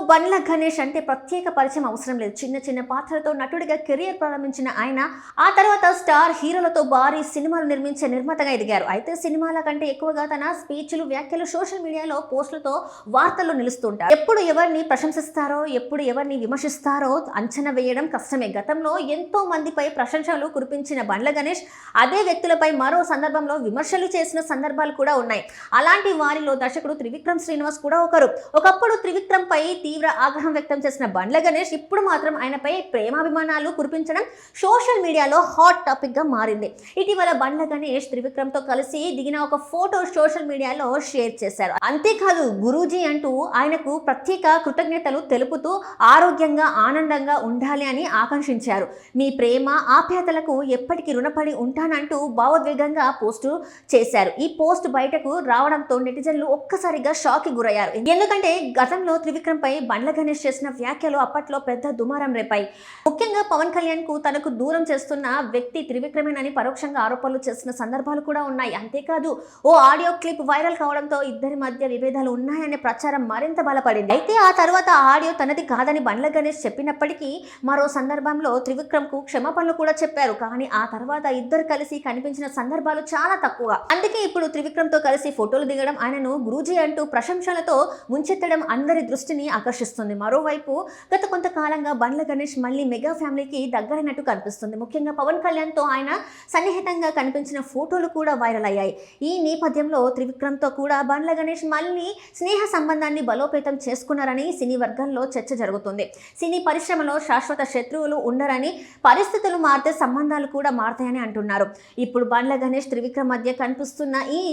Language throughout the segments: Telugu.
బండ్ల గణేష్ అంటే ప్రత్యేక పరిచయం అవసరం లేదు. చిన్న చిన్న పాత్రలతో నటుడిగా కెరియర్ ప్రారంభించిన ఆయన ఆ తర్వాత స్టార్ హీరోలతో భారీ సినిమాలు నిర్మించే నిర్మాతగా ఎదిగారు. అయితే సినిమాల కంటే ఎక్కువగా తన స్పీచ్లు, వ్యాఖ్యలు సోషల్ మీడియాలో పోస్టులతో వార్తల్లో నిలుస్తుంటారు. ఎప్పుడు ఎవరిని ప్రశంసిస్తారో, ఎప్పుడు ఎవరిని విమర్శిస్తారో అంచనా వేయడం కష్టమే. గతంలో ఎంతో మందిపై ప్రశంసలు కురిపించిన బండ్ల గణేష్ అదే వ్యక్తులపై మరో సందర్భంలో విమర్శలు చేసిన సందర్భాలు కూడా ఉన్నాయి. అలాంటి వారిలో దర్శకుడు త్రివిక్రమ్ శ్రీనివాస్ కూడా ఒకరు. ఒకప్పుడు త్రివిక్రమ్ పై తీవ్ర ఆగ్రహం వ్యక్తం చేసిన బండ్ల గణేష్ ఇప్పుడు మాత్రం ఆయనపై ప్రేమాభిమానాలు కురిపించడం సోషల్ మీడియాలో హాట్ టాపిక్ గా మారింది. ఇటీవల బండ్ల గణేష్ త్రివిక్రమ్ తో కలిసి దిగిన ఒక ఫోటో సోషల్ మీడియాలో షేర్ చేశారు. అంతేకాదు గురూజీ అంటూ ఆయనకు ప్రత్యేక కృతజ్ఞతలు తెలుపుతూ ఆరోగ్యంగా ఆనందంగా ఉండాలి అని ఆకాంక్షించారు. మీ ప్రేమ ఆప్యాయతలకు ఎప్పటికీ రుణపడి ఉంటానంటూ భావోద్వేగంగా పోస్టు చేశారు. ఈ పోస్ట్ బయటకు రావడంతో నెటిజన్లు ఒక్కసారిగా షాక్ కి గురయ్యారు. ఎందుకంటే గతంలో త్రివిక్రమ్ పై బండ్ల గణేష్ చేసిన వ్యాఖ్యలు అప్పట్లో పెద్ద దుమారం రేపాయి. ముఖ్యంగా పవన్ కళ్యాణ్ కు తనకు దూరం చేస్తున్న వ్యక్తి త్రివిక్రమేనని పరోక్షంగా ఆరోపణలు చేసిన సందర్భాలు కూడా ఉన్నాయి. అంతేకాదు ఓ ఆడియో క్లిప్ వైరల్ కావడంతో ఇద్దరి మధ్య విభేదాలు ఉన్నాయనే ప్రచారం మరింత బలపడింది. అయితే ఆ తర్వాత ఆ ఆడియో తనది కాదని బండ్ల గణేష్ చెప్పినప్పటికీ మరో సందర్భంలో త్రివిక్రమ్ కు క్షమాపణలు కూడా చెప్పారు. కానీ ఆ తర్వాత ఇద్దరు కలిసి కనిపించిన సందర్భాలు చాలా తక్కువ. అందుకే ఇప్పుడు త్రివిక్రమ్ తో కలిసి ఫోటోలు దిగడం, ఆయనను గురూజీ అంటూ ప్రశంసలతో ముంచెత్తడం అందరి దృష్టిని ఆకర్షిస్తుంది. మరోవైపు గత కొంతకాలంగా బండ్ల గణేష్ మళ్ళీ మెగా ఫ్యామిలీకి దగ్గరైనట్టు కనిపిస్తుంది. ముఖ్యంగా పవన్ కళ్యాణ్ తో ఆయన సన్నిహితంగా కనిపించిన ఫోటోలు కూడా వైరల్ అయ్యాయి. ఈ నేపథ్యంలో త్రివిక్రమ్ తో కూడా బండ్ల గణేష్ మళ్ళీ స్నేహ సంబంధాన్ని బలోపేతం చేసుకున్నారని సినీ వర్గాల్లో చర్చ జరుగుతుంది. సినీ పరిశ్రమలో శాశ్వత శత్రువులు ఉండరని, పరిస్థితులు మారితే సంబంధాలు కూడా మారుతాయని అంటున్నారు. ఇప్పుడు బండ్ల గణేష్ త్రివిక్రమ్ మధ్య కనిపిస్తున్న ఈ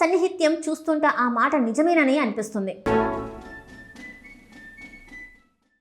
సన్నిహిత్యం చూస్తుంటే ఆ మాట నిజమేనని అనిపిస్తుంది.